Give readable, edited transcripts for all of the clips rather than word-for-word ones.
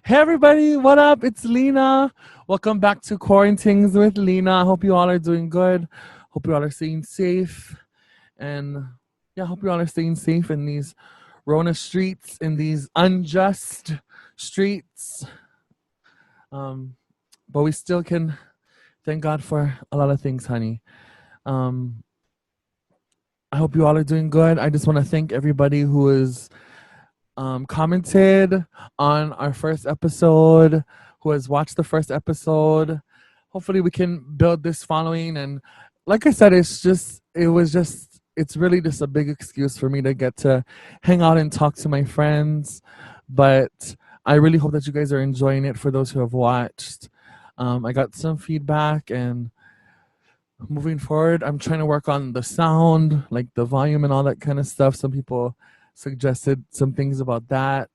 Hey everybody, what up? It's Lina. Welcome back to QuaranTingz with Lina. I hope you all are doing good. Hope you all are staying safe. And yeah, hope you all are staying safe in these Rona streets, in these unjust streets. Um, but we still can thank God for a lot of things, honey. Um, I hope you all are doing good. I just want to thank everybody who is commented on our first episode, who has watched the first episode. Hopefully, we can build this following. And like I said, it's really just a big excuse for me to get to hang out and talk to my friends. But I really hope that you guys are enjoying it for those who have watched. I got some feedback, and moving forward, I'm trying to work on the sound, like the volume and all that kind of stuff. Some people suggested some things about that.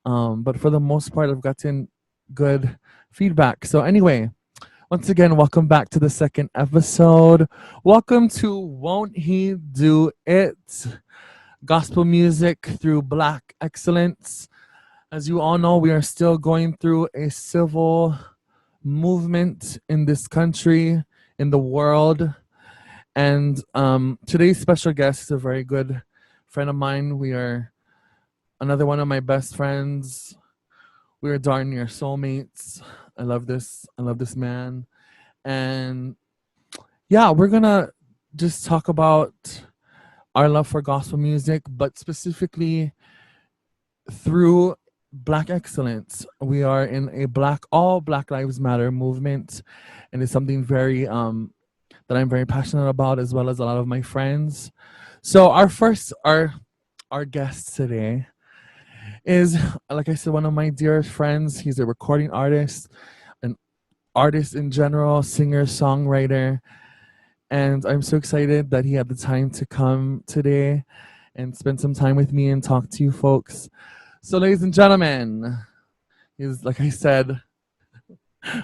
But for the most part, I've gotten good feedback. So, anyway, once again, welcome back to the second episode. Welcome to Won't He Do It? Gospel music through Black excellence. As you all know, we are still going through a civil movement in this country, in the world. And today's special guest is a very good friend of mine. We are another one of my best friends. We are darn near soulmates. I love this man. And yeah, we're gonna just talk about our love for gospel music, but specifically through Black excellence. We are in a all Black Lives Matter movement, and it's something very that I'm very passionate about, as well as a lot of my friends. So our guest today is, like I said, one of my dearest friends. He's a recording artist, an artist in general, singer, songwriter, and I'm so excited that he had the time to come today and spend some time with me and talk to you folks. So, ladies and gentlemen, he's, like I said,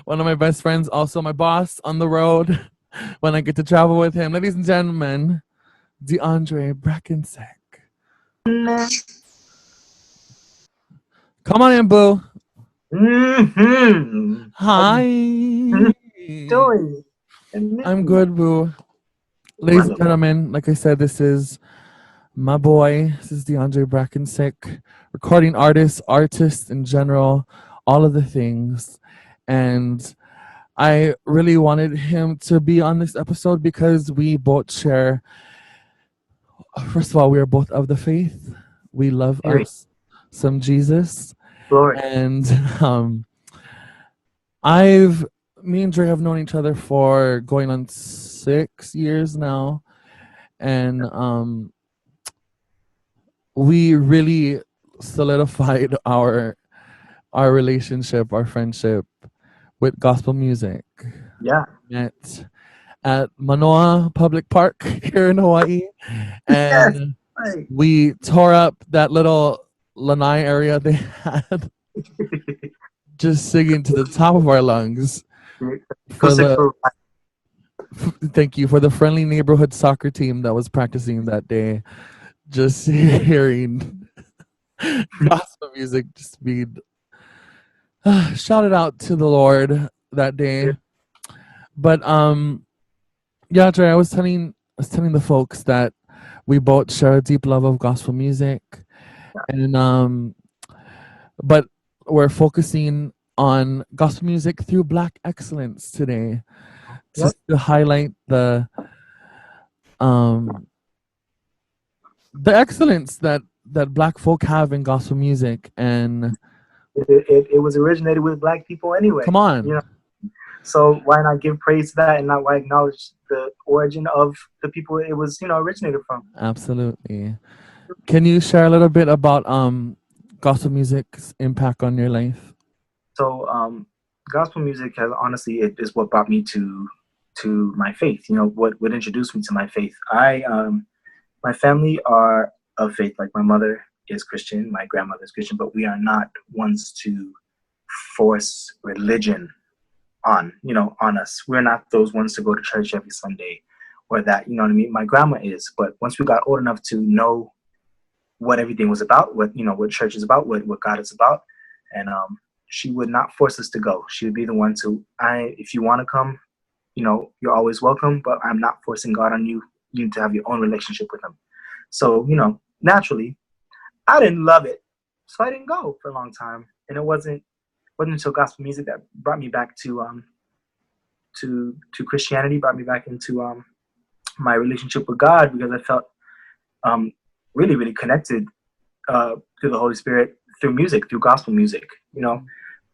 one of my best friends, also my boss on the road when I get to travel with him. Ladies and gentlemen, DeAndre Brackensick. Come on in, boo. Mm-hmm. Hi. Doing? I'm good, boo. Ladies and gentlemen, like I said, this is my boy. This is DeAndre Brackensick, recording artist in general, all of the things. And I really wanted him to be on this episode because we both share, first of all, we are both of the faith. We love us some Jesus. Glory. And me and Dre have known each other for going on 6 years now. And we really solidified our relationship, our friendship with gospel music. Yeah. Met at Manoa Public Park here in Hawaii. And Right. we tore up that little lanai area they had, just singing to the top of our lungs. Thank you for the friendly neighborhood soccer team that was practicing that day. Just hearing gospel music just being shouted out to the Lord that day. But yeah, Dre, I was telling the folks that we both share a deep love of gospel music, and but we're focusing on gospel music through Black excellence today, to highlight the excellence that Black folk have in gospel music. And it was originated with Black people anyway. Come on. You know? So why not give praise to that and not why acknowledge the origin of the people it was, originated from? Absolutely. Can you share a little bit about gospel music's impact on your life? So gospel music has honestly, it is what brought me to my faith. What introduced me to my faith. My family are of faith. Like my mother is Christian, my grandmother is Christian, but we are not ones to force religion on us. We're not those ones to go to church every Sunday or that, you know what I mean? My grandma is, but once we got old enough to know what everything was about, what church is about, what God is about, and she would not force us to go. She would be the one to, if you want to come, you're always welcome, but I'm not forcing God on you. You need to have your own relationship with him. So, naturally, I didn't love it. So I didn't go for a long time. And it wasn't until gospel music that brought me back to Christianity, brought me back into my relationship with God, because I felt really, really connected through the Holy Spirit, through music, through gospel music.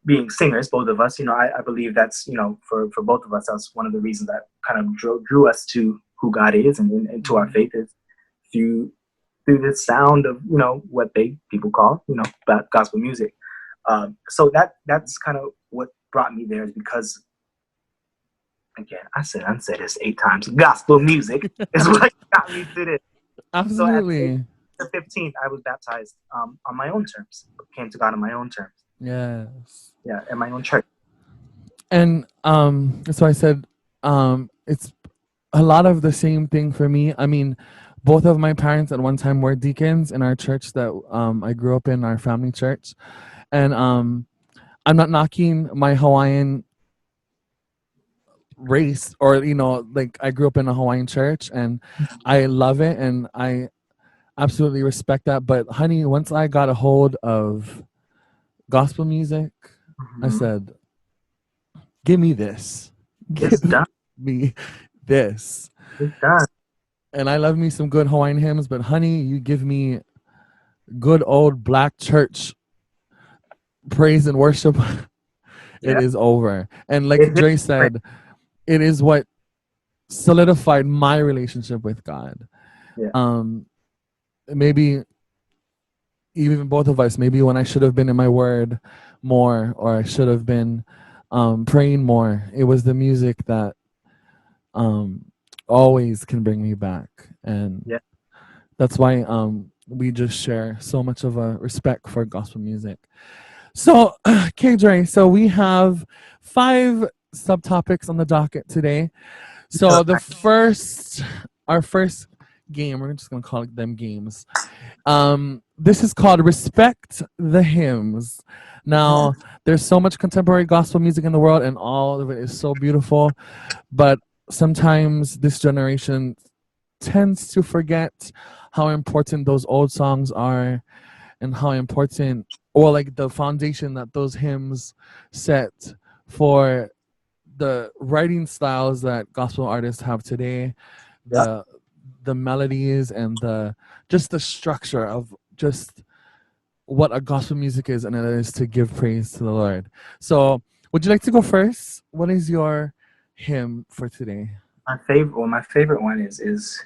Being singers, both of us, I believe that's, for both of us, that's one of the reasons that kind of drew us to who God is and to our faith, is through the sound of, what people call, gospel music. So that's kind of what brought me there, is because, again, I said this 8 times. Gospel music is what got me to this. Absolutely. So at the 15th, I was baptized on my own terms. Came to God on my own terms. Yes. Yeah, in my own church. And so I said, it's a lot of the same thing for me. I mean, both of my parents at one time were deacons in our church that I grew up in, our family church. And I'm not knocking my Hawaiian race, or like, I grew up in a Hawaiian church and I love it and I absolutely respect that. But honey, once I got a hold of gospel music, I said, give me this. It's Give done. me this. It's done. And I love me some good Hawaiian hymns, but honey, you give me good old black church praise and worship, it Yeah. is over. And like It did. Dre said, it is what solidified my relationship with God. Yeah. Maybe even both of us, maybe when I should have been in my word more, or I should have been praying more, it was the music that always can bring me back. And Yeah. that's why we just share so much of a respect for gospel music. So, Dre, so we have 5 subtopics on the docket today. So our first game, we're just gonna call it them games. This is called Respect the Hymns. Now, there's so much contemporary gospel music in the world, and all of it is so beautiful, but sometimes this generation tends to forget how important those old songs are, and how important, or like the foundation that those hymns set for the writing styles that gospel artists have today, Yeah. the melodies and just the structure of just what a gospel music is, and it is to give praise to the Lord. So, would you like to go first? What is your hymn for today? My favorite one is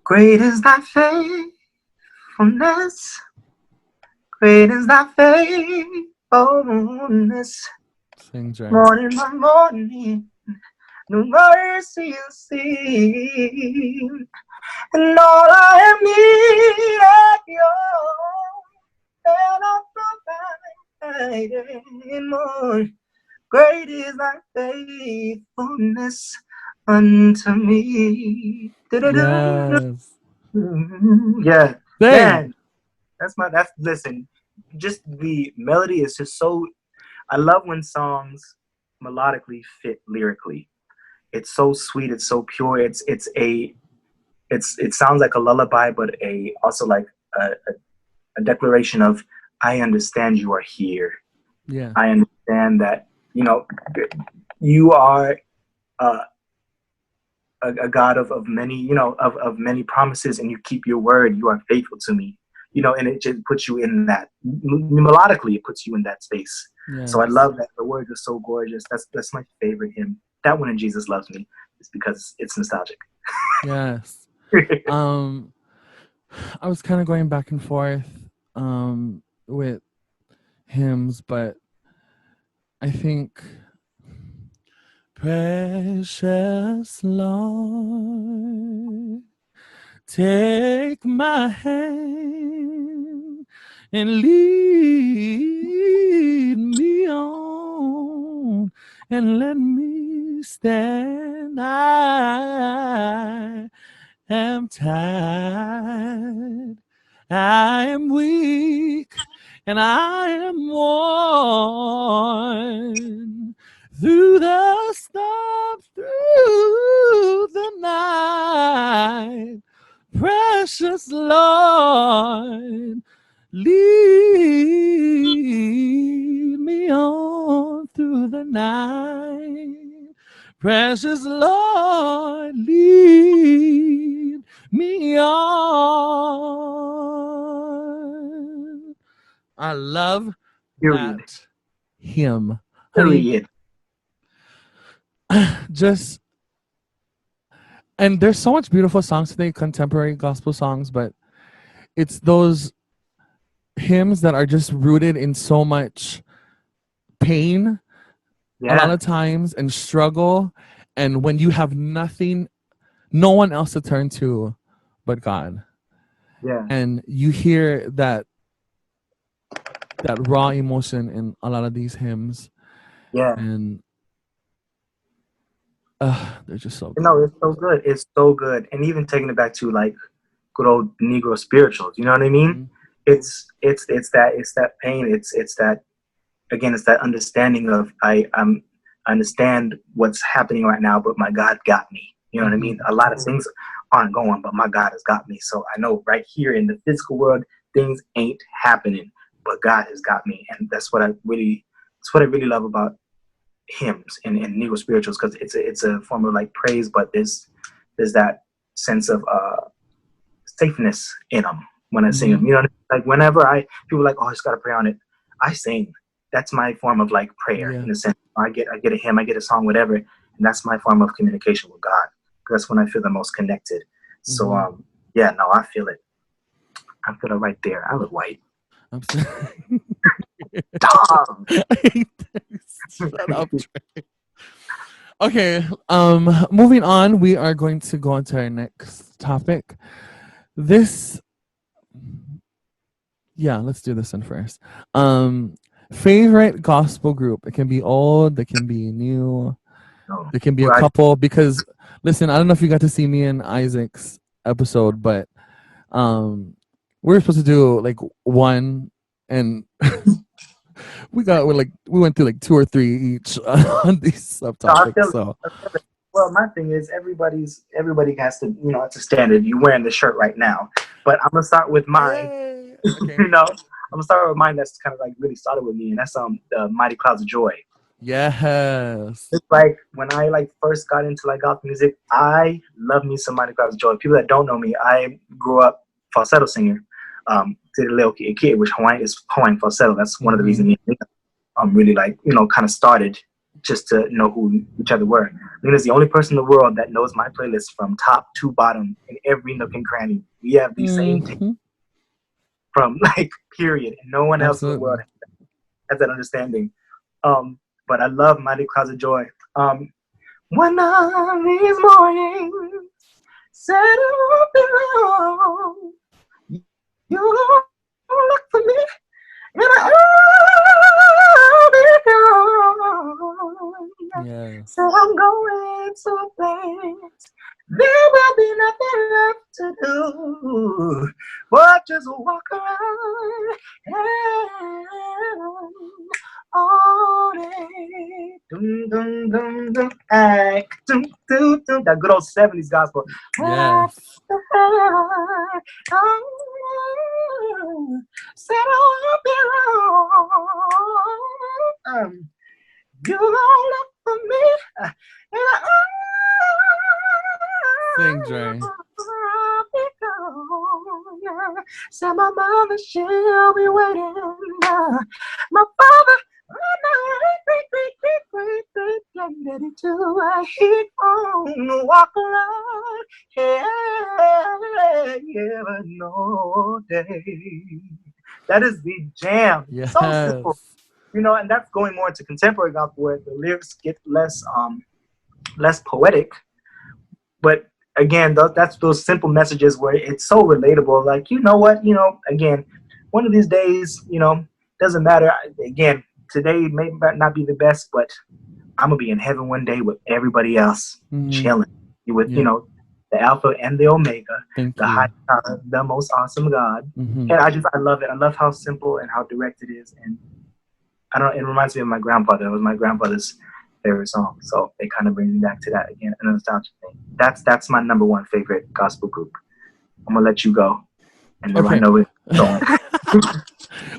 great is thy faithfulness, great is thy faithfulness. Sing, Dre. Morning by morning, new mercy you see, and all I am needed you, and I provide more. Great is thy faithfulness unto me. Yes. Yeah, Sing. man, listen. Just the melody is just so. I love when songs melodically fit lyrically. It's so sweet. It's so pure. It sounds like a lullaby, but also like a declaration of, I understand you are here. Yeah. I understand that you are a God of many, of many promises, and you keep your word. You are faithful to me, and it just puts you in that, melodically, it puts you in that space. Yes. So I love that. The words are so gorgeous. That's my favorite hymn. That one, in Jesus Loves Me, is because it's nostalgic. Yes. I was kind of going back and forth with hymns, but I think, precious Lord, take my hand and lead me on, and let me stand. I am tired, I am weak, and I am worn through the storm, through the night. Precious Lord, lead me on through the night. Precious Lord, lead me on. I love Period. that hymn, honey. Period. Just, and there's so much beautiful songs today, contemporary gospel songs, but it's those hymns that are just rooted in so much pain a lot Yeah. of times and struggle, and when you have nothing, no one else to turn to but God, Yeah. and you hear that raw emotion in a lot of these hymns, Yeah. and they're just so No, good. it's so good. It's so good. And even taking it back to like good old Negro spirituals, you know what I mean? Mhm. It's that pain. It's that, again, it's that understanding of I understand what's happening right now, but my God got me. You know what I mean? Mhm. A lot of things aren't going, but my God has got me. So I know right here in the physical world, things ain't happening, but God has got me, and that's what I really love about hymns and Negro spirituals, because it's a form of like praise, but there's that sense of safeness in them when I sing them. Mhm. You know, like whenever people are like, oh, I just gotta pray on it. I sing. That's my form of like prayer Yeah. in a sense. I get a hymn, I get a song, whatever, and that's my form of communication with God. That's when I feel the most connected. So Mhm. yeah, no, I feel it. I feel it right there. I look white. I'm sorry. Dog. Shut up, Trey. Okay. Moving on, we are going to go on to our next topic. This, yeah, let's do this one first. Um, favorite gospel group. It can be old, it can be new, No. it can be a Right. couple. Because listen, I don't know if you got to see me and Isaac's episode, but um, we were supposed to do like one, and we went through like two or three each on these No, I subtopics. feel So I feel it. Well, my thing is everybody has to, it's a standard. You wearing the shirt right now, but I'm gonna start with mine. yay. Okay. I'm gonna start with mine. That's kind of like really started with me, and that's the Mighty Clouds of Joy. Yes. It's like when I like first got into like gospel music, I love me some Mighty Clouds of Joy. People that don't know me, I grew up falsetto singer. To the little kid, which Hawaiian is Hawaiian falsetto. That's one of the Mm-hmm. reasons me really like kind of started just to know who each other were. Lina's the only person in the world that knows my playlist from top to bottom in every nook and cranny. We have the same taste Mm-hmm. from like period, and no one else in the world Absolutely. has that understanding. But I love Mighty Clouds of Joy. One of these mornings, set up alone, you look for me, and I'll be gone. Yes. So I'm going to a place there will be nothing left to do but just walk around and all day. Dum, dum, dum, dum, ay, dum, dum, dum. That good old 70s gospel. Yes. Said I'll be wrong. You don't look for me, and Sing, Dre. I'll be gone. Said my mother, she'll be waiting. My father, great, great, great, great, great, getting ready to hit on walk around. Yeah, yeah, no day. That is the jam. So simple. Yes. And that's going more into contemporary gospel where the lyrics get less poetic, but again, that's those simple messages where it's so relatable. Like, you know what, again, one of these days, doesn't matter. Again, today may not be the best, but I'm gonna be in heaven one day with everybody else, Mm-hmm. chilling with Yeah. the Alpha and the Omega, Thank the you. high, the most awesome God. Hmm. And I love it. I love how simple and how direct it is. And I don't. It reminds me of my grandfather. It was my grandfather's favorite song, so it kind of brings me back to that again, a nostalgia thing. That's my number one favorite gospel group. I'm gonna let you go, and then I Okay. know it. So,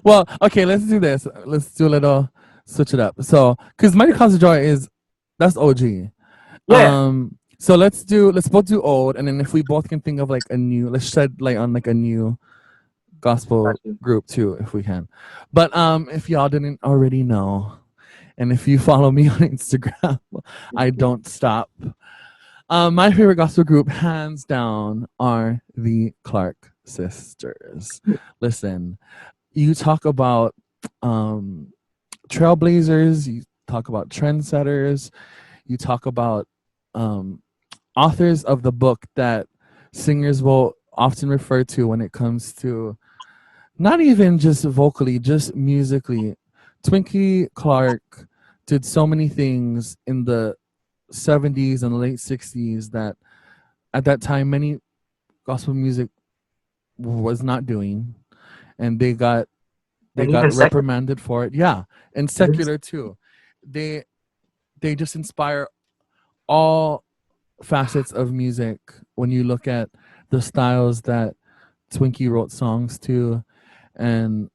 Well, okay, let's do this. Let's do a little switch it up. So, because Mighty Clouds of Joy is that's OG. yeah, So let's both do old, and then if we both can think of like a new, let's shed light on like a new got gospel you. group too, if we can. But if y'all didn't already know, and if you follow me on Instagram, I don't stop. My favorite gospel group, hands down, are the Clark sisters. Listen, you talk about trailblazers, you talk about trendsetters, you talk about um, authors of the book that singers will often refer to when it comes to not even just vocally, just musically. Twinkie Clark did so many things in the 70s and late 60s that at that time many gospel music was not doing, and they And got even second, reprimanded for it. Yeah, and secular too. They they just inspire all facets of music when you look at the styles that Twinkie wrote songs to, and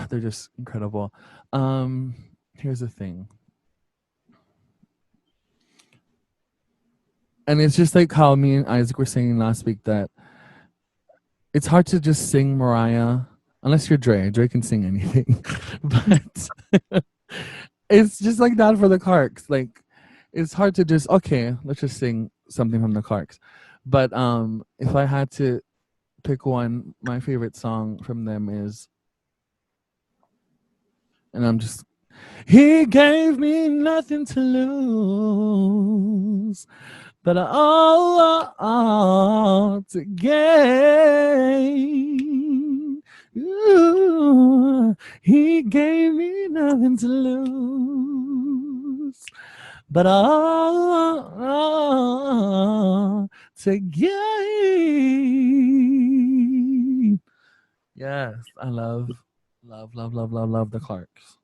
they're just incredible. Here's the thing, and it's just like how me and Isaac were saying last week that it's hard to just sing Mariah unless you're Dre. Dre can sing anything, but it's just like that for the Clarks. Like it's hard to just okay, let's just sing something from the Clarks. But if I had to pick one, my favorite song from them is, and I'm just, he gave me nothing to lose, but all to gain. Ooh, he gave me nothing to lose, but all to gain. Yes, I love the Clarks.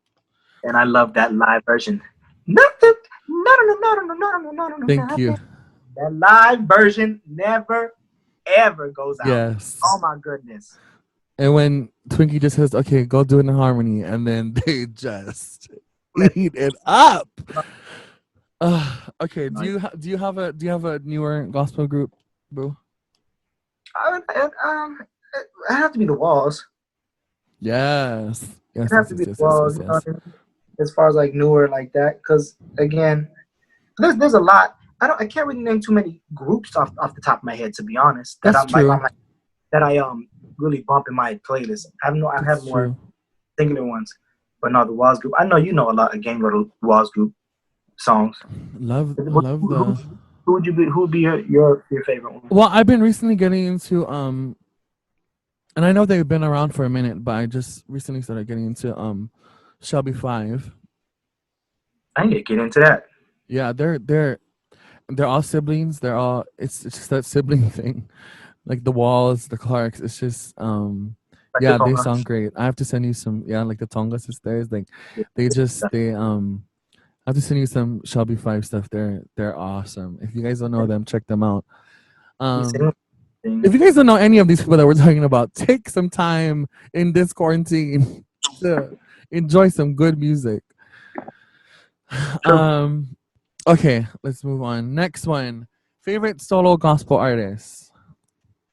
and I love that live version. Nothing, no, no, no, no, no, no, no, no, no, no, Thank you. nothing. That live version never ever goes out. Oh Yes. my goodness. And when Twinkie just says, "Okay, go do it in harmony," and then they just Let eat it up. it Okay, do you have a newer gospel group, boo? it have to be the walls. Yes. It Yes, have yes, to yes, be the yes, yes, yes, walls. You know yes. what I mean? As far as like newer like that, because again, there's a lot. I can't really name too many groups off the top of my head, to be honest. That's true. That I really bump in my playlist. I have That's more true. singular ones, but no, the Walls group. I know you know a lot of Gang Little Walls group songs. Love the. Who would be your favorite one? Well, I've been recently getting into and I know they've been around for a minute, but I just recently started getting into Shelby Five. I need to get into that. Yeah, they're all siblings. They're all it's just that sibling thing. Like the Walls, the Clarks. It's just Like the yeah, they Tonga. sound great. I have to send you some yeah, like the Tonga sisters. Like Yeah, they I have to send you some Shelby Five stuff. They're awesome. If you guys don't know them, check them out. you Um sing thing. if you guys don't know any of these people that we're talking about, take some time in this quarantine to enjoy some good music. True. Um okay, let's move on. Next one. Favorite solo gospel artist.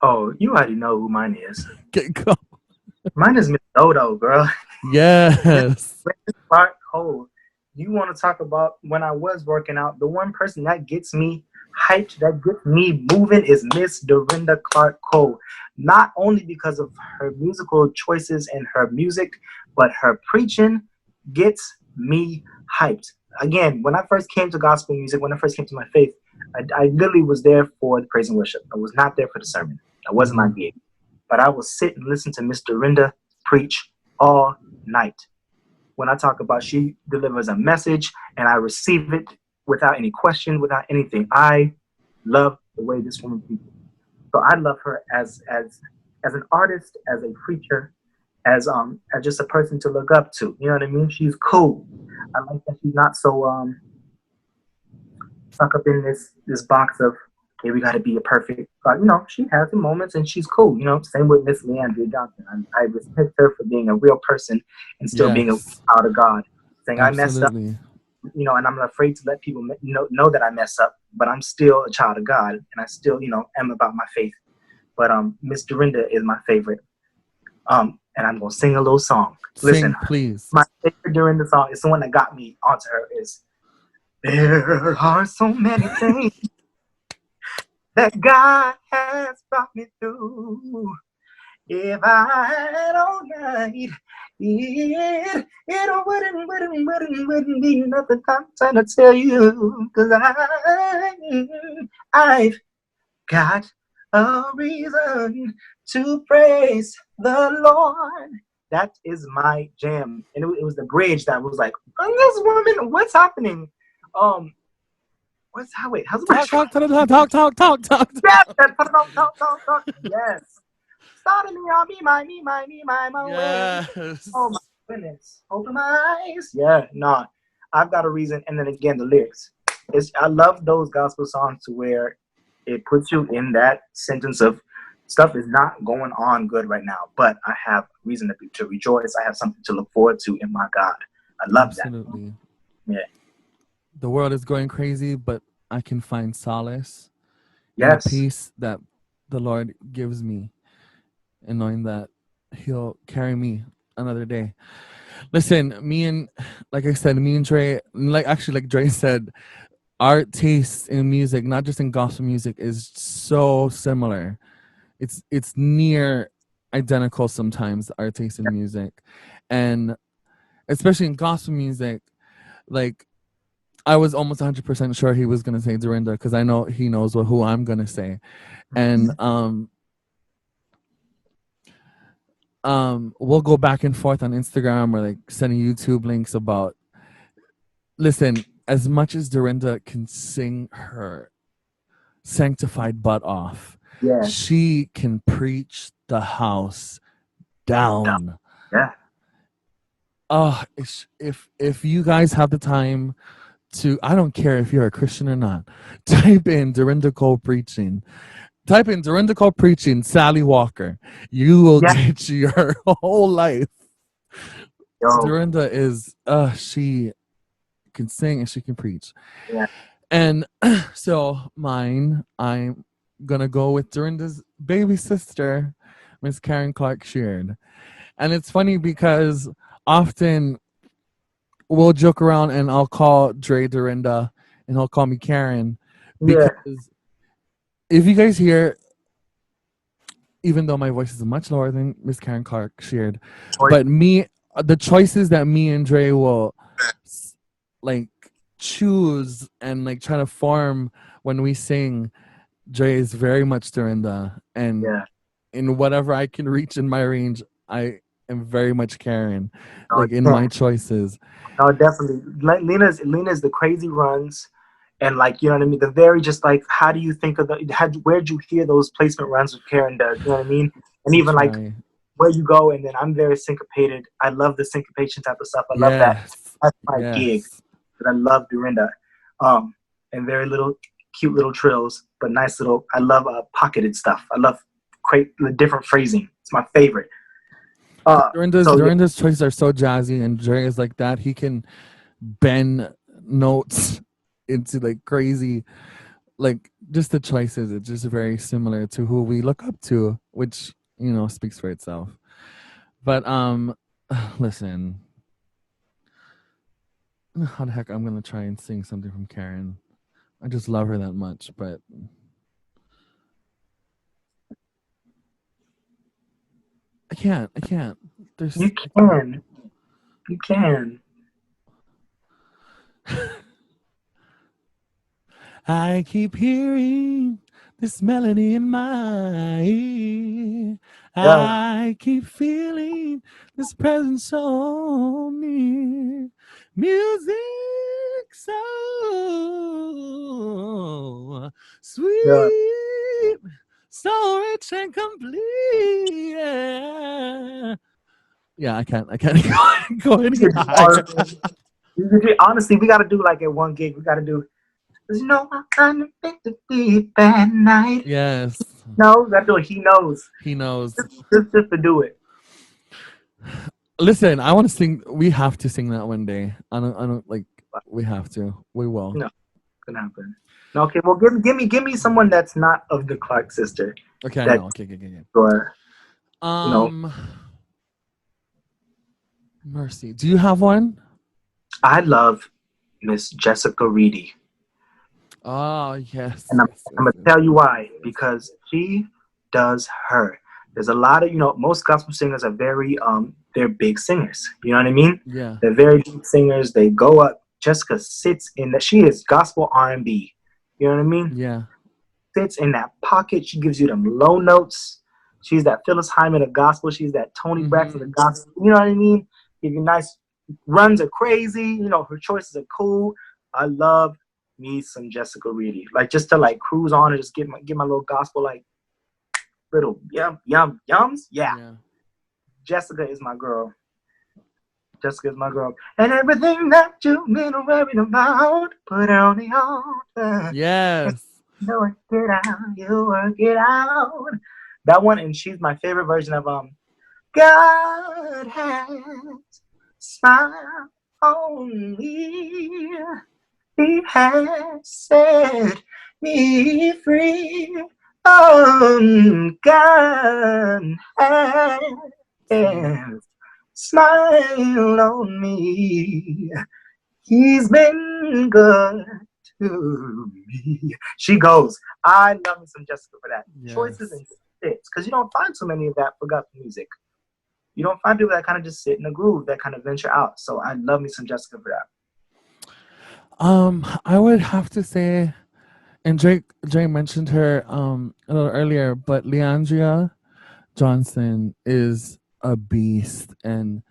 Oh, you already know who mine is. Get go. Mine is Miss Dodo, girl. Miss Yes. Clark Cole. You want to talk about when I was working out? The one person that gets me hyped, that gets me moving, is Miss Dorinda Clark Cole. Not only because of her musical choices and her music, but her preaching gets me hyped. Again, when I first came to gospel music, when I first came to my faith, I literally was there for the praise and worship. I was not there for the sermon. That wasn't my gig. But I will sit and listen to Miss Dorinda preach all night. When I talk about she delivers a message and I receive it without any question, without anything, I love the way this woman preaches. So I love her as an artist, as a preacher, as just a person to look up to. You know what I mean? She's cool. I like that she's not so stuck up in this box of, okay, we got to be a perfect. But you know, she has the moments and she's cool. You know, same with Miss Leandria Johnson. I respect her for being a real person and still being a Yes, child of God. Saying I messed up, absolutely. you know, and I'm not afraid to let people know that I mess up, but I'm still a child of God and I still, you know, am about my faith. But Miss Dorinda is my favorite. And I'm gonna sing a little song. Listen, Sing, please. my favorite Dorinda song is the one that got me onto her. Is there are so many things that God has brought me through. If I don't night, it wouldn't be nothing I'm trying to tell you. Cause I've got a reason to praise the Lord. That is my jam. And it was the bridge that was like, this woman, what's happening? Um, wait, how's my Talk, talk, talk, talk, talk, talk, talk, talk. Yes, talk. Yes. Starting me on my way. Oh Yes. my goodness. Open my eyes. Yeah, nah. I've got a reason. And then again, the lyrics. I love those gospel songs to where it puts you in that sentence of stuff is not going on good right now, but I have reason to rejoice. I have something to look forward to in my God. I love that. Absolutely. Yeah. The world is going crazy, but I can find solace in the Yes. peace that the Lord gives me and knowing that He'll carry me another day. Listen, like I said, me and Dre, like Dre said, our taste in music, not just in gospel music, is so similar. It's near identical sometimes, our taste in music. And especially in gospel music, like I was almost 100% sure he was gonna say Dorinda because I know he knows who I'm gonna say, and we'll go back and forth on Instagram or like sending YouTube links about. Listen, as much as Dorinda can sing her sanctified butt off, Yes. she can preach the house down. Yeah. Oh, if you guys have the time to, I don't care if you're a Christian or not, type in Dorinda Cole preaching. Type in Dorinda Cole preaching Sally Walker. You will Yeah. get your whole life. Yo. Dorinda is she can sing and she can preach. Yeah. And so I'm gonna go with Dorinda's baby sister, Miss Karen Clark Sheard. And it's funny because often we'll joke around and I'll call Dre Dorinda and he'll call me Karen Yeah. because if you guys hear, even though my voice is much lower than Miss Karen Clark Sheard, Choice. but the choices that me and Dre will like choose and like try to form when we sing, Dre is very much Dorinda, and Yeah. in whatever I can reach in my range, I am very much Karen, No, like it in my can't. choices. No, definitely. Lina's the crazy runs, and like you know what I mean. The very just like how do you think of where'd you hear those placement runs with Karen does? You know what I mean? And I even like try. where you go, and then I'm very syncopated. I love the syncopation type of stuff. I love that. Yes, That's my gig. yes, But I love Dorinda, and very little cute little trills, but nice little. I love pocketed stuff. I love the different phrasing. It's my favorite. So yeah, Dorinda's choices are so jazzy, and Dre is like that. He can bend notes into like crazy, like just the choices. It's just very similar to who we look up to, which speaks for itself. But listen, how the heck I'm gonna try and sing something from Karen. I just love her that much, but I can't. I can't. you There's. I can't. can. You can. I keep hearing this melody in my ear. Yeah. I keep feeling this presence so near. Music so Yeah. Sweet, so rich and complete. Yeah, I can't go any higher. Honestly, we gotta do like at one gig. We gotta do. 'Cause you know I'm trying to deep at night. Yes, No, we gotta do it. He knows. he knows. Just to do it. Listen, I want to sing. We have to sing that one day. I don't like. We have to. We will. No, it's gonna happen. No, okay. Well, give me someone that's not of the Clark sister. Okay, I That know. Okay. or you know, Um, Mercy. Do you have one? I love Miss Jessica Reedy. Oh yes, And yes, I'm yes, gonna yes. tell you why. Because she does her. There's a lot of most gospel singers are very they're big singers. You know what I mean? Yeah, They're very big singers. They go up. Jessica sits in that. She is gospel R&B. You know what I mean? yeah. Sits in that pocket. She gives you them low notes. She's that Phyllis Hyman of gospel. She's that Tony Braxton of Mm-hmm. gospel. You know what I mean? Give you nice runs are crazy. Her choices are cool. I love me some Jessica Reedy. Like just to like cruise on and just get my little gospel like little yums. Yeah. Yeah. Jessica is my girl. Jessica is my girl. And everything that you've been worried about, put on the altar. Yes. You work it out, you work it out. That one, and she's my favorite version of God has smiled on me. He has set me free. God See. has smiled on me. He's been good to me. She goes. I love me some Jessica for that. Choices Yes. and fits. Because you don't find too many of that for gospel music. You don't find people that kind of just sit in the groove, that kind of venture out. So I love me some Jessica for that. I would have to say, and Drake mentioned her a little earlier, but Leandria Johnson is a beast, and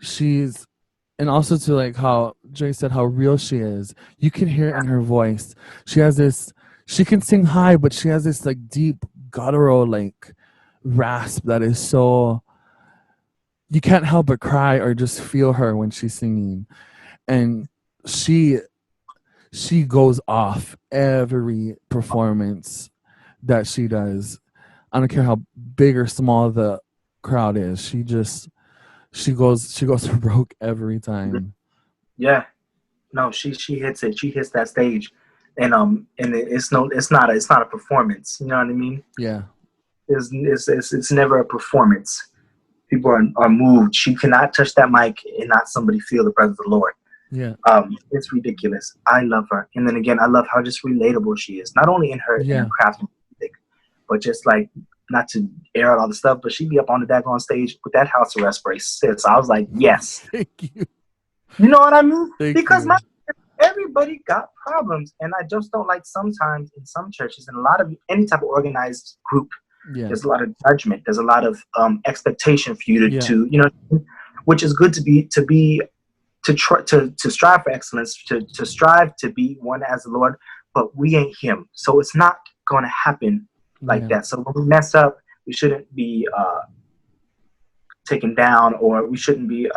she's and also to like how Jay said how real she is. You can hear it in her voice. She has this. She can sing high, but she has this like deep guttural like rasp that is so you can't help but cry or just feel her when she's singing. And she she goes off every performance that she does. I don't care how big or small the crowd is. She goes broke every time. Yeah. No, she hits it. She hits that stage. And it's not a performance. You know what I mean? Yeah. It's never a performance. People are moved. She cannot touch that mic and not somebody feel the presence of the Lord. Yeah. It's ridiculous. I love her. And then again, I love how just relatable she is. Not only in her Yeah. craft music, but just like not to air out all the stuff, but she'd be up on the daggone stage with that house arrest brace. So I was like, yes. Thank you. You know what I mean? Thank Because you. everybody got problems. And I just don't like sometimes in some churches and a lot of any type of organized group, Yeah. there's a lot of judgment. There's a lot of expectation for you Yeah. to which is good to try to strive for excellence, to strive to be one as the Lord, but we ain't him. So it's not going to happen like Yeah. that. So when we mess up, we shouldn't be taken down, or we shouldn't be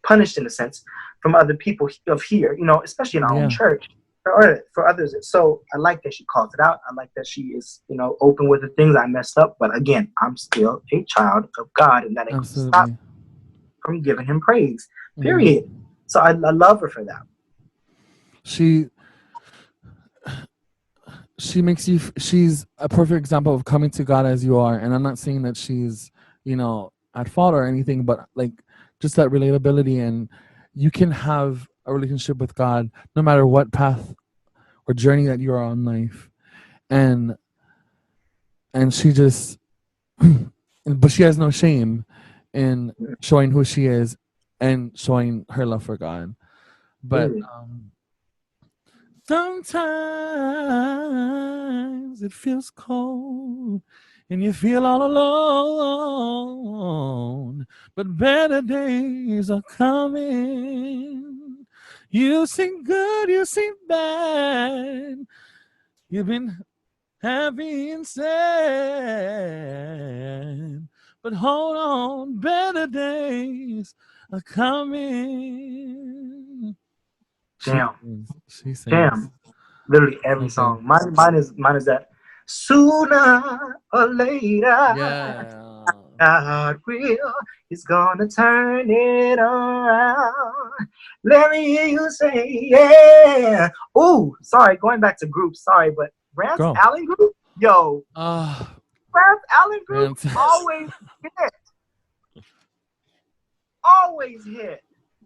punished in a sense from other people of here, especially in our own Yeah. church or for others. So I like that she calls it out. I like that she is, open with the things I messed up. But again, I'm still a child of God, and that ain't gonna stop Absolutely. from giving him praise. Yeah. Period. So I love her for that. She makes you she's a perfect example of coming to God as you are, and I'm not saying that she's at fault or anything, but like just that relatability, and you can have a relationship with God no matter what path or journey that you are on life. And she just but she has no shame in showing who she is and showing her love for God. But Period. sometimes it feels cold and you feel all alone, but better days are coming. You seem good, you seem bad. You've been have been said. But hold on, better days are coming. She Damn, sings. She sings. damn. Literally every So good. song. Mine is that sooner or later. Yeah. God will, He's gonna turn it around. Let me hear you say, yeah. Oh, sorry, going back to groups, sorry, but Rance Go. Allen group, yo, Ah, Rance Allen group Rance. always hit, always hit.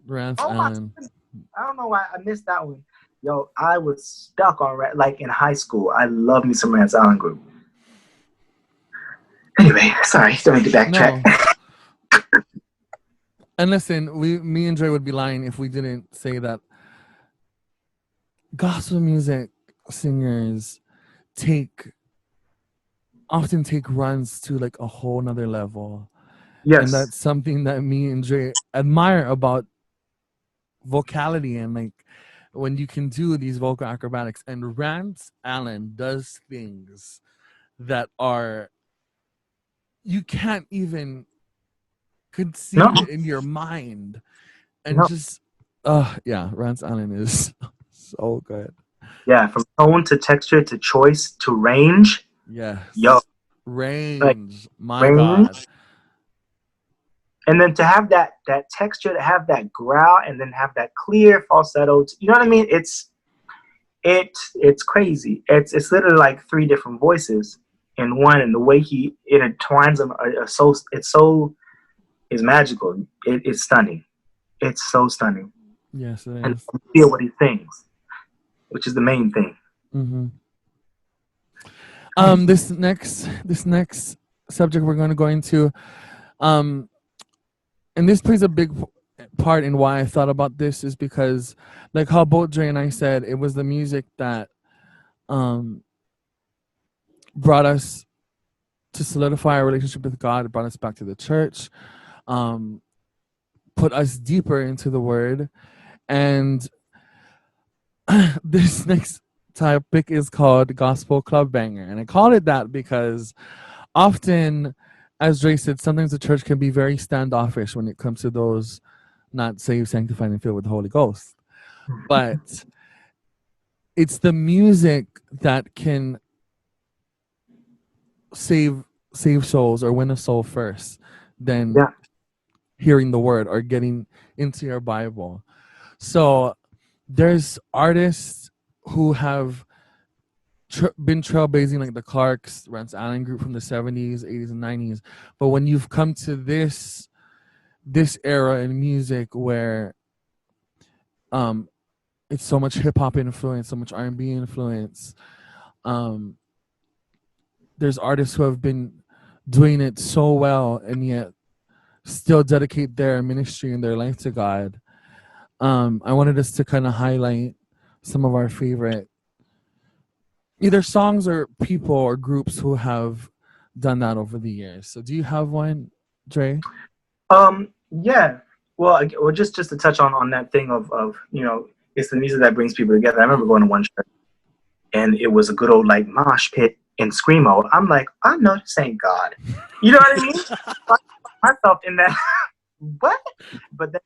Rance Oh my Allen. goodness, I don't know why I missed that one. Yo, I was stuck on like in high school. I love me some Rance Allen group. Anyway, sorry, don't need to backtrack. No. And listen, me and Dre would be lying if we didn't say that gospel music singers take often take runs to like a whole nother level. And Yes, that's something that me and Dre admire about vocality and like when you can do these vocal acrobatics. And Rance Allen does things that are you can't even no, conceive it in your mind. And no. just yeah, Rance Allen is so good. Yeah, from tone to texture to choice to range. Yo, Yes. like Range. My God. range. And then to have that texture, to have that growl, and then have that clear falsetto. You know what I mean? It's crazy. It's literally like three different voices in one, and the way he intertwines them are so is magical. It's stunning. It's so stunning, Yes, it and is. you feel what he sings, which is the main thing. Mm-hmm. This next subject we're going to go into, um, and this plays a big part in why I thought about this is because, like how both Dre and I said, it was the music that um brought us to solidify our relationship with God. It brought us back to the church, um, put us deeper into the Word, and this next topic is called Gospel Club Banger, and I called it that because often, as Dre said, sometimes the church can be very standoffish when it comes to those not saved, sanctified, and filled with the Holy Ghost. But it's the music that can save souls or win a soul first than Yeah. hearing the word or getting into your Bible. So there's artists who have been trailblazing like the Clarks, Rance Allen group from the 70s, 80s, and 90s. But when you've come to this era in music where um it's so much hip hop influence, so much R&B influence, um there's artists who have been doing it so well and yet still dedicate their ministry and their life to God. I wanted us to kind of highlight some of our favorite either songs or people or groups who have done that over the years. So do you have one, Dre? Yeah. Well, just to touch on that thing of it's the music that brings people together. I remember going to one church and it was a good old like mosh pit and screamo. I'm like, I know this ain't God. You know what I mean? I find myself in that. What? But then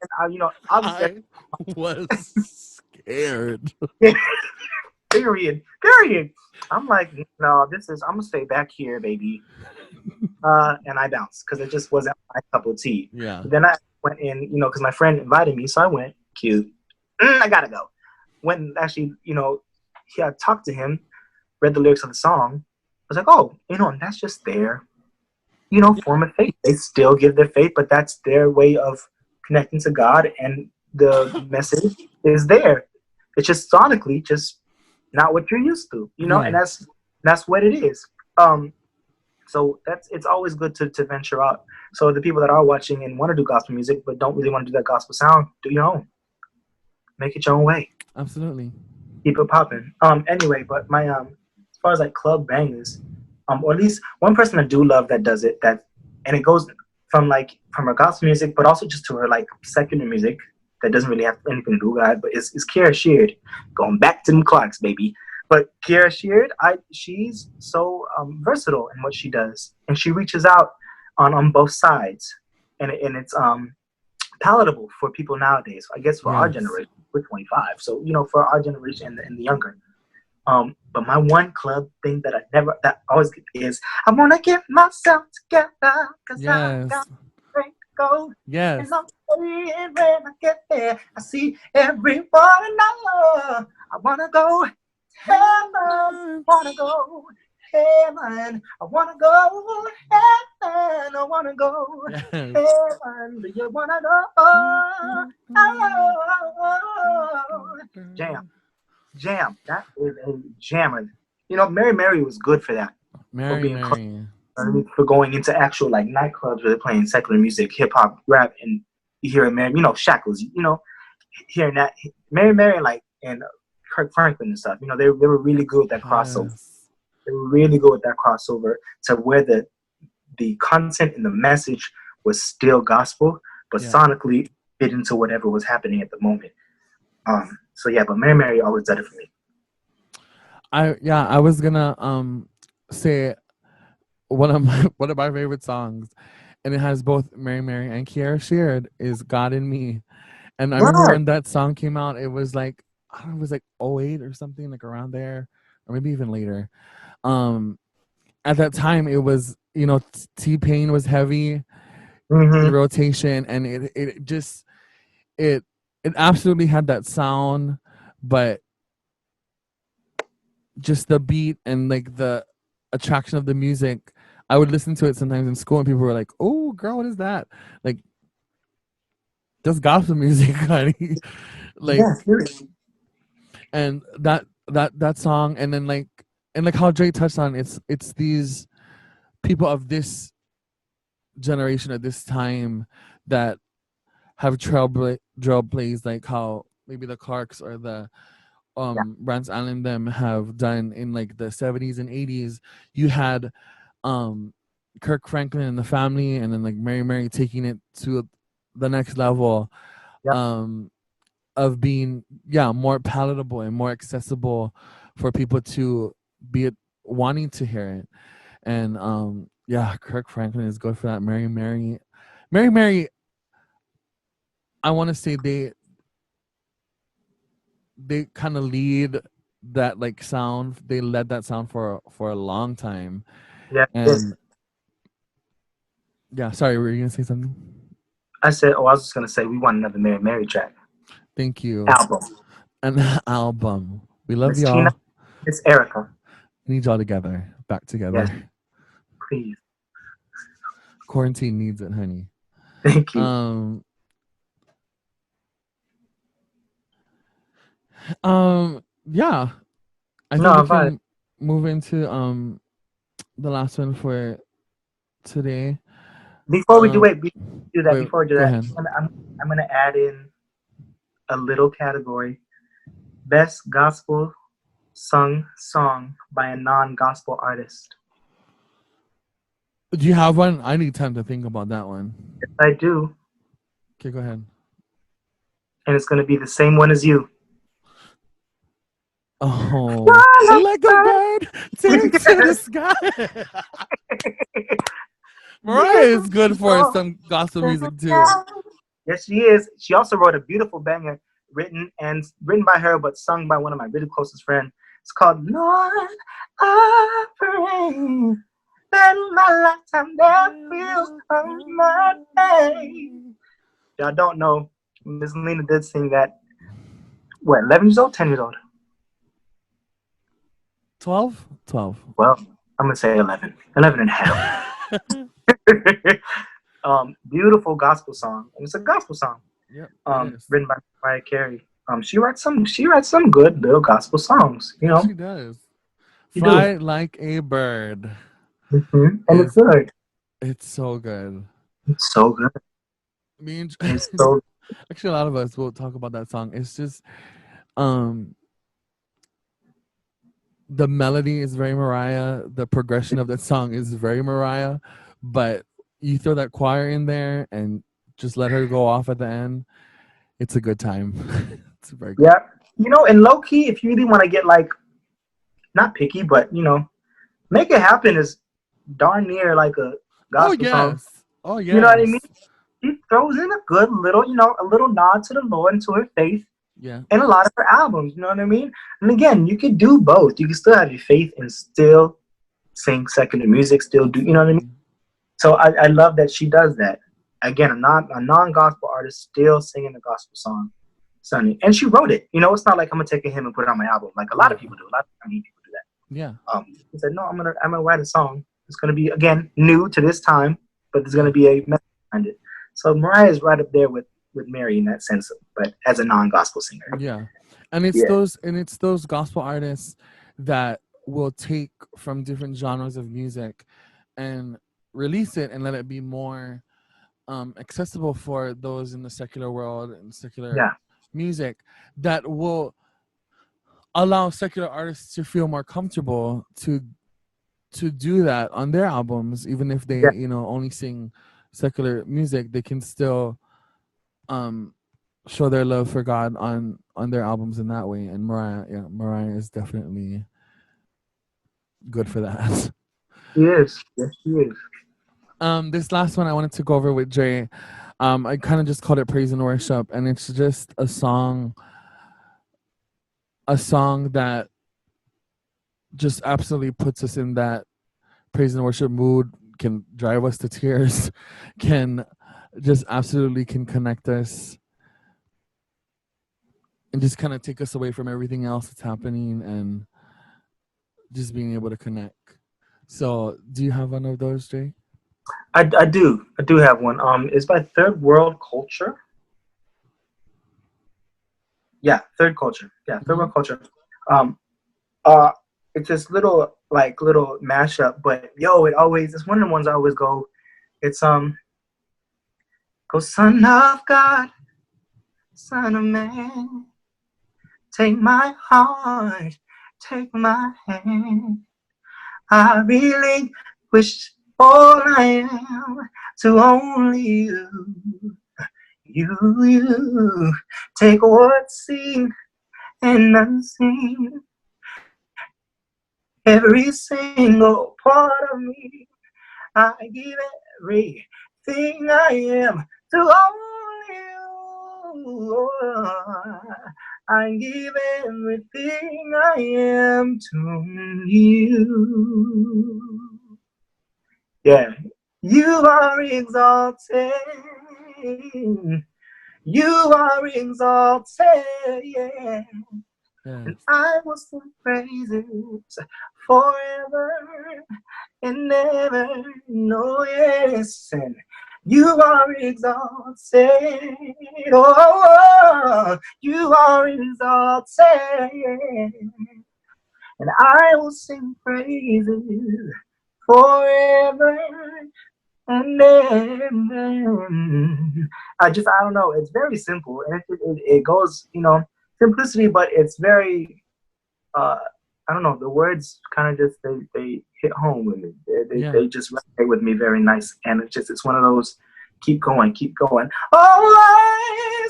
obviously, I was scared. period. I'm like, no, I'm gonna stay back here, baby. And I bounced because it just wasn't my cup of tea. Yeah. But then I went in, because my friend invited me, so I went. Cute. I gotta go. Went and actually, I talked to him, read the lyrics of the song. I was like, oh, and that's just their, form of faith. They still give their faith, but that's their way of connecting to God, and the message is there. It's just sonically just not what you're used to, Yeah. and that's what it is. So it's always good to venture out. So the people that are watching and want to do gospel music but don't really want to do that gospel sound, do your own. Make it your own way. Absolutely. Keep it popping. Anyway, but my as far as like club bangers, or at least one person I do love that does it, and it goes from her gospel music, but also just to her like secular music that doesn't really have anything to do with God, but it's Kara Sheard, going back to them Clarks, baby. But Kiara Sheard, she's so versatile in what she does, and she reaches out on both sides, and it's palatable for people nowadays. I guess for our Yes. generation, we're 25, so for our generation and the younger. But my one club thing that always is, I wanna get myself together, cause I got Yes. to go. Yes. And I'm saying when I get there, I see everyone I know. I wanna go heaven, wanna go heaven, I wanna go heaven, I wanna go Yes. heaven, do you wanna go? Jam. That is a jammer. Mary Mary was good for that. For Mary, being Mary. for going into actual like nightclubs where they're playing secular music, hip hop, rap, and you hear Mary, Shackles, hearing that Mary Mary and Kirk Franklin and stuff. They were really good with that crossover. Yes. They were really good with that crossover to where the content and the message was still gospel, but Yeah. sonically fit into whatever was happening at the moment. So yeah, but Mary Mary always did it for me. I was gonna say one of my favorite songs, and it has both Mary Mary and Kiara Sheard, is God in Me. And I remember Right. when that song came out, it was like, I don't know, it was like '08 or something, like around there, or maybe even later. Um at that time it was, T-Pain was heavy in Mm-hmm. rotation, and it just it it absolutely had that sound, but just the beat and like the attraction of the music. I would listen to it sometimes in school, and people were like, "Oh, girl, what is that?" Like, that's gospel music, honey. Like, Yeah, seriously. and that song, and then like how Dre touched on, it's these people of this generation at this time that have trailblazed, like how maybe the Clarks or the Yeah. Rance Allen them have done in like the 70s and 80s. You had um Kirk Franklin and the family, and then like Mary Mary taking it to the next level, Yep. um of being, more palatable and more accessible for people to be wanting to hear it. And Kirk Franklin is good for that. Mary Mary, I want to say they kind of lead that like sound. They led that sound for a long time. Yeah. And sorry, were you gonna say something? I said, I was just gonna say we want another Mary Mary track Thank you. album. An album. We love Miss Tina, y'all. Miss Erica. We need y'all together, back Yes, together. please. Quarantine needs it, honey. Thank you. Um, yeah. I No, think we I'm fine. can move into the last one for today. Before we do it, Wait, before we do go that, ahead. I'm gonna add in a little category: best gospel sung song by a non-gospel artist. Do you have one? I need time to think about that one. Yes, I do, Okay, go ahead. and it's gonna be the same one as you. Oh, like a bird, take to the sky. Mariah is good for some gospel music too. Yes, she is. She also wrote a beautiful banger written by her, but sung by one of my really closest friends. It's called Lord, I pray that my lifetime never will come my day. Y'all don't know, Miss Lina did sing that. What, 11 years old, 10 years old? 12? 12. Well, I'm gonna say 11, 11 and a half. Beautiful gospel song, and it's a gospel song. Yep, it is. Written by Mariah Carey. She writes some good little gospel sons. Yeah, she does. She do. Fly like a bird. Mm-hmm. And it's good. It's so good. It's so good. Me and It's so. actually, a lot of us will talk about that song. It's just, um, the melody is very Mariah. The progression of that song is very Mariah, but you throw that choir in there and just let her go off at the end. It's a good time. It's very good. Yeah. And low key, if you really want to get like not picky, but Make It Happen is darn near like a Oh gospel song. yes. Oh You know what I mean? yes. She throws in a good little, a little nod to the Lord and to her faith Yeah. in a lot of her albums. You know what I mean? And again, you could do both. You can still have your faith and still sing secular music, still do, you know what I mean? Absolutely. So I love that she does that. Again, a non gospel artist still singing a gospel song, Sunny, and she wrote it. It's not like I'm gonna take a hymn and put it on my album, like a lot of Yeah. people do. A lot of people do that. Yeah. He said, no, I'm gonna write a song. It's gonna be again new to this time, but there's Yeah. gonna be a message behind it. So Mariah is right up there with Mary in that sense, but as a non-gospel singer. Yeah. And it's Yeah, those gospel artists that will take from different genres of music and release it and let it be more accessible for those in the secular world and secular yeah, music, that will allow secular artists to feel more comfortable to do that on their albums, even if they yeah. only sing secular music. They can still um show their love for God on their albums in that way. And Mariah is definitely good for that. She is. Yes, she is. This last one I wanted to go over with Jay. I kind of just called it Praise and Worship, and it's just a song that just absolutely puts us in that praise and worship mood, can drive us to tears, can just absolutely can connect us and just kind of take us away from everything else that's happening and just being able to connect. So, do you have one of those, Jay? I do have one. It's by Third World Culture. Yeah, Third Culture. Yeah, Third Mm-hmm. World Culture. Um, uh, it's this little mashup, but yo, it's one of the ones I always go. It's go Son of God, Son of Man, take my heart, take my hand. I really wish all I am to only you. You take what's seen and unseen, every single part of me. I give everything I am to only you. I give everything I am to you. Yeah, you are exalted. You are exalted, yeah. And Yes. I will sing praises forever and ever. No, yes, and you are exalted. Oh, you are exalted, and I will sing praises forever and then I don't know. It's very simple, and it goes, simplicity, but it's very, uh, I don't know. The words kind of just they hit home with me. Yeah. They just resonate with me very nice, and it's one of those keep going, keep going. Oh, I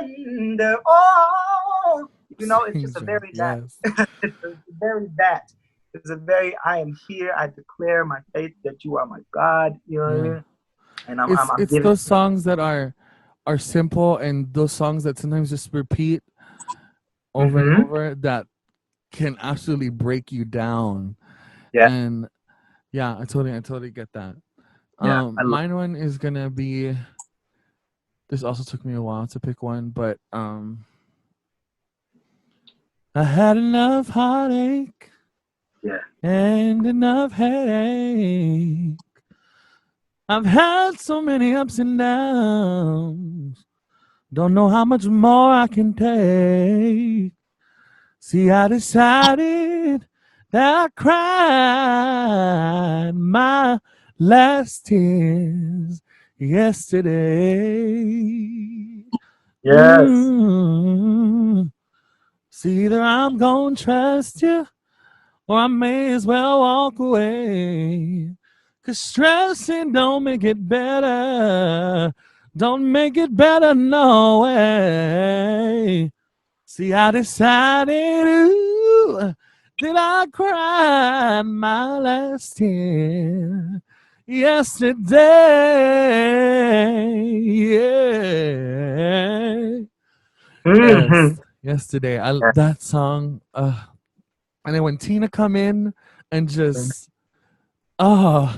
surrender all. It's Sing, just a Jay. very that. Yes. It's a very that. It's a very I am here. I declare my faith that you are my God. You know what I Yeah. mean? And I'm It's giving. those songs that are simple, and those songs that sometimes just repeat over and Mm-hmm. over that can absolutely break you down. Yeah, And yeah, I totally get that. yeah. I love. Mine one is gonna be. This also took me a while to pick one, but I had enough heartache Yeah, and enough headache. I've had so many ups and downs. Don't know how much more I can take. See, I decided that I cried my last tears yesterday. yes, See, either I'm gonna trust you or I may as well walk away. 'Cause stressing don't make it better. Don't make it better, no way. See, I decided, ooh, Did I cry my last tear yesterday? Yeah. Mm-hmm. Yes, yesterday. I Yeah. that song. And then when Tina come in and just oh,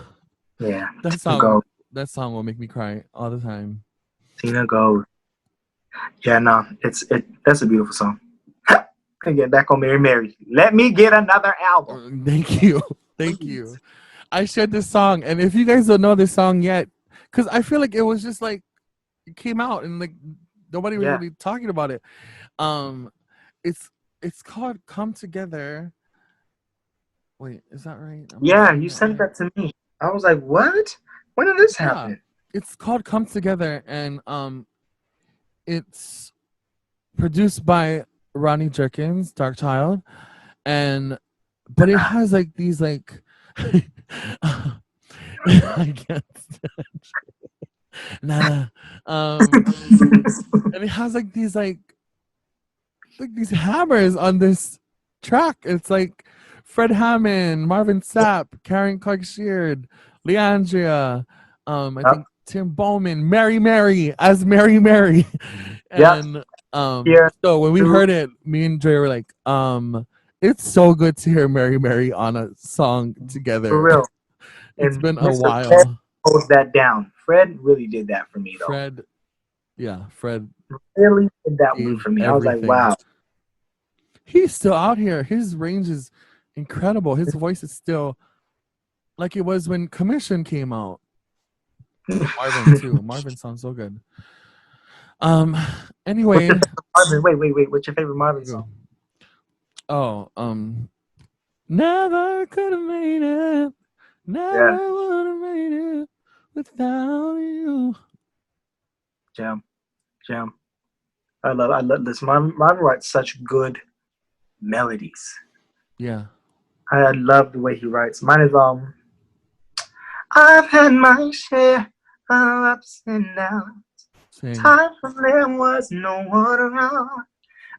Yeah. that Tina song. Gold. That song will make me cry all the time. Tina Gold. Yeah, no, that's a beautiful song. And get back on Mary Mary. Let me get another album. Thank you, thank Please. you. I shared this song, and if you guys don't know this song yet, because I feel like it was just like it came out and like nobody was Yeah. really talking about it. Um, it's it's called "Come Together." Wait, is that right? Am I Yeah, saying you that sent right? that to me. I was like, what? When did this Yeah, happen? it's called "Come Together," and it's produced by Ronnie Jerkins, Dark Child, and but it has like these like I can't nah, and it has like these hammers on this track. It's like Fred Hammond, Marvin Sapp, Karen Clark Sheard, Leandria, I Yep. think Tim Bowman, Mary Mary as Mary Mary. Yep. And Here. so when we Through. heard it, me and Dre were like, it's so good to hear Mary Mary on a song For together. real. It's And been a Mr. Fred while. holds that down. Fred really did that for me, though. Fred, yeah, Fred Really did that one gave for me. I was like, everything. wow. He's still out here. His range is incredible. His voice is still like it was when Commission came out. Marvin too. Marvin sounds so good. Um. What's your Anyway, favorite Marvin? Wait. What's your favorite Marvin song? oh. Never could have made it. Yeah, Never would have made it without you. Jam, Jam. I love this. Marvin writes such good melodies. Yeah. I love the way he writes. Mine is I've had my share of ups and downs. Same. Time when there was no one around.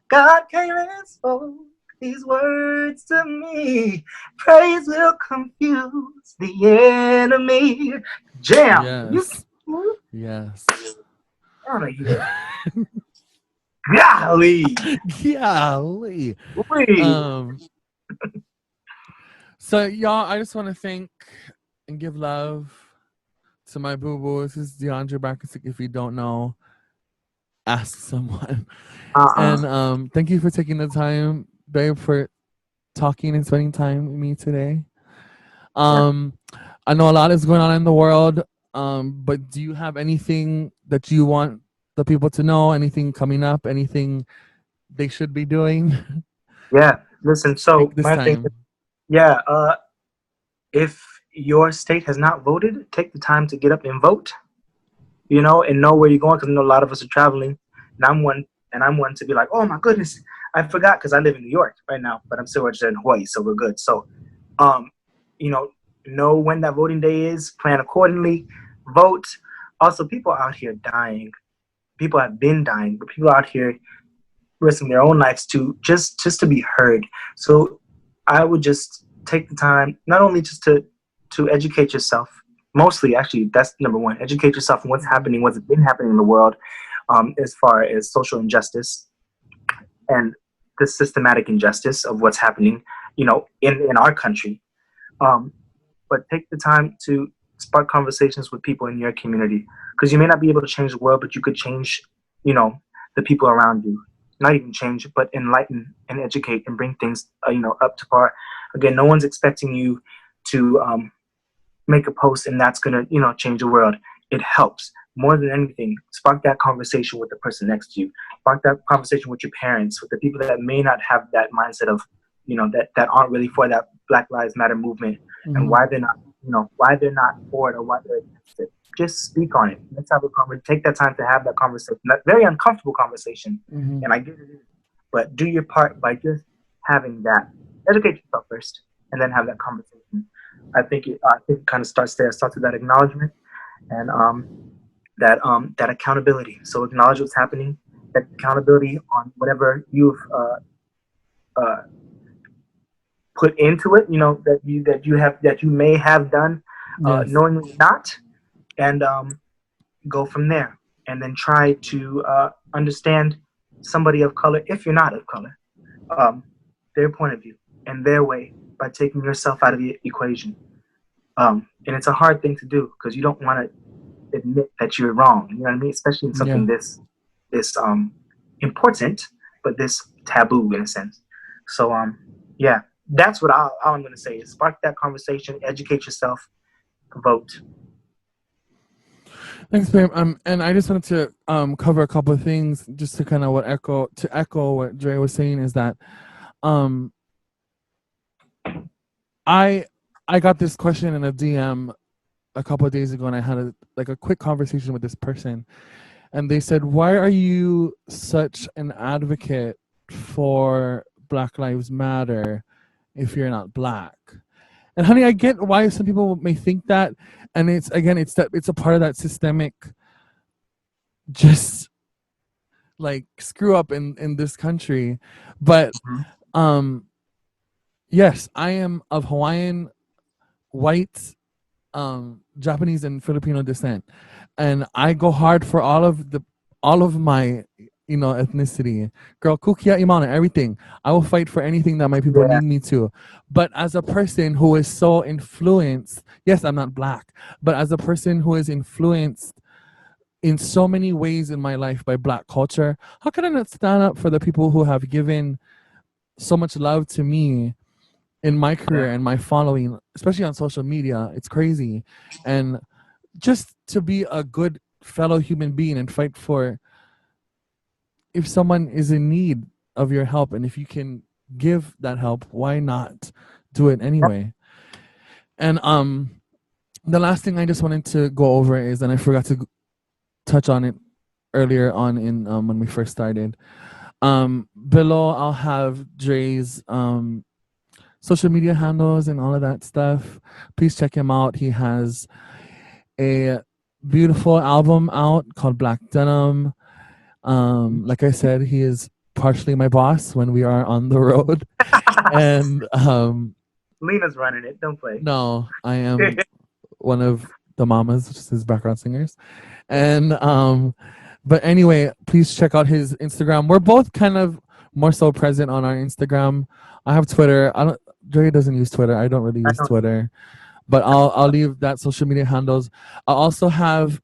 God came and spoke these words to me. Praise will confuse the enemy. Jam. You Yes. Yes. out of here. Golly. Golly. Wait. Um. So y'all, I just want to thank and give love to my boo boo. This is DeAndre Barkisick. If you don't know, ask someone. Uh-uh. And thank you for taking the time, babe, for talking and spending time with me today. Yeah. Um, I know a lot is going on in the world. But do you have anything that you want the people to know? Anything coming up? Anything they should be doing? Yeah. Listen, Take so this my thing is, time. yeah, if your state has not voted, take the time to get up and vote, and know where you're going, because I know a lot of us are traveling, and I'm one to be like, oh my goodness, I forgot, because I live in New York right now, but I'm still registered in Hawaii, so we're good. So, um, you know when that voting day is, plan accordingly, vote. Also, people out here dying. People have been dying, but people out here risking their own lives to just to be heard. So I would just take the time, not only just to educate yourself. Mostly, actually, that's number one. Educate yourself on what's Mhm. happening, what's been happening in the world, as far as social injustice and the systematic injustice of what's happening, in our country. Um, but take the time to spark conversations with people in your community, because you may not be able to change the world, but you could change, you know, the people around you. Not even change, but enlighten and educate and bring things, up to par. Again, no one's expecting you to make a post and that's gonna, change the world. It helps more than anything. Spark that conversation with the person next to you. Spark that conversation with your parents, with the people that may not have that mindset of, that aren't really for that Black Lives Matter movement, and Mhm. why they're not for it or why they're against it. Just speak on it. Let's have a conversation. Take that time to have that conversation. That very uncomfortable conversation. Mhm. And I get it, but do your part by just having that. Educate yourself first, and then have that conversation. I think it kind of starts there. It starts with that acknowledgement and that accountability. So acknowledge what's happening. That accountability on whatever you've uh, put into it, that you may have done, Yes. knowingly not, and go from there, and then try to understand somebody of color, if you're not of color, their point of view and their way, by taking yourself out of the equation. And it's a hard thing to do because you don't want to admit that you're wrong. You know what I mean? Especially in Yeah. something this important, but this taboo in a sense. So yeah, that's what all I'm going to say is spark that conversation, educate yourself, vote. Thanks, babe. And I just wanted to cover a couple of things just to kind of echo what Dre was saying is that um I got this question in a DM a couple of days ago, and I had a quick conversation with this person, and they said, "Why are you such an advocate for Black Lives Matter if you're not Black?" And honey, I get why some people may think that, and it's a part of that systemic, just like screw up in this country, but yes, I am of Hawaiian, white, Japanese and Filipino descent, and I go hard for all of my ethnicity. Girl, kukia imana, everything. I will fight for anything that my people Yeah. need me to. But as a person who is so influenced, yes, I'm not Black, but as a person who is influenced in so many ways in my life by Black culture, how can I not stand up for the people who have given so much love to me in my career and my following, especially on social media? It's crazy. And just to be a good fellow human being and fight for, if someone is in need of your help, and if you can give that help, why not do it anyway? And the last thing I just wanted to go over is, and I forgot to touch on it earlier on in when we first started, below I'll have Dre's social media handles and all of that stuff. Please check him out. He has a beautiful album out called Black Denim. Like I said, he is partially my boss when we are on the road. And Lina's running it. Don't play. no, I am one of the mamas, which is his background singers. And but anyway, please check out his Instagram. We're both kind of more so present on our Instagram. I have Twitter. Dre doesn't use Twitter. I don't really use Twitter, but I'll leave that social media handles. I also have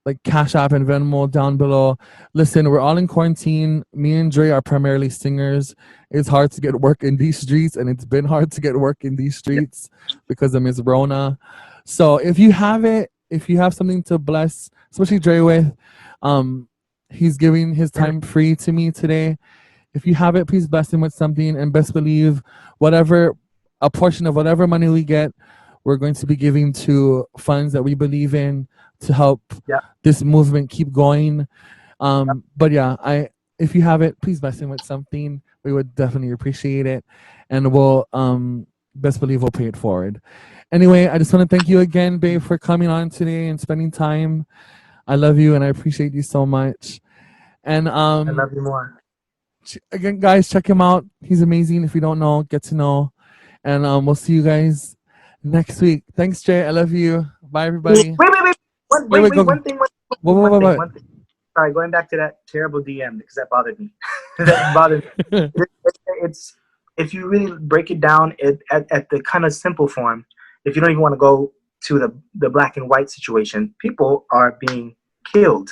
like Cash App and Venmo down below. Listen, we're all in quarantine. Me and Dre are primarily singers. It's hard to get work in these streets, and it's been hard to get work in these streets because of Ms. Rona. So if you have something to bless, especially Dre with, he's giving his time free to me today. If you have it, please bless him with something, and best believe a portion of whatever money we get, we're going to be giving to funds that we believe in to help this movement keep going. But yeah, if you have it, please bless him with something. We would definitely appreciate it, and we'll best believe we'll pay it forward. Anyway, I just want to thank you again, babe, for coming on today and spending time. I love you and I appreciate you so much. And I love you more. Again, guys, check him out. He's amazing. If you don't know, get to know. And we'll see you guys next week. Thanks, Jay. I love you. Bye, everybody. Wait. One thing. Sorry, going back to that terrible DM because that bothered me. That bothered me. It's if you really break it down at the kind of simple form, if you don't even want to go to the black and white situation, people are being killed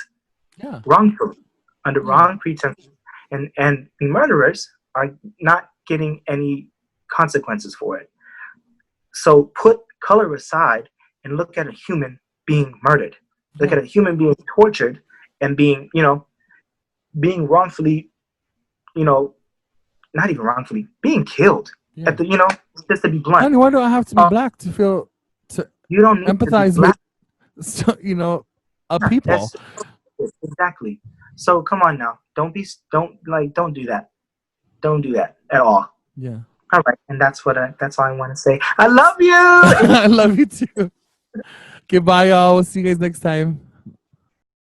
wrongfully under wrong pretenses, and the murderers are not getting any consequences for it. So put color aside and look at a human being murdered. Look at a human being tortured and being wrongfully, not even wrongfully, being killed at the, just to be blunt. Honey, why do I have to be black to you don't need empathize with, people? Exactly. So come on now. Don't do that. Don't do that at all. Yeah. All right. And that's all I want to say. I love you. I love you too. Okay, bye, y'all. We'll see you guys next time.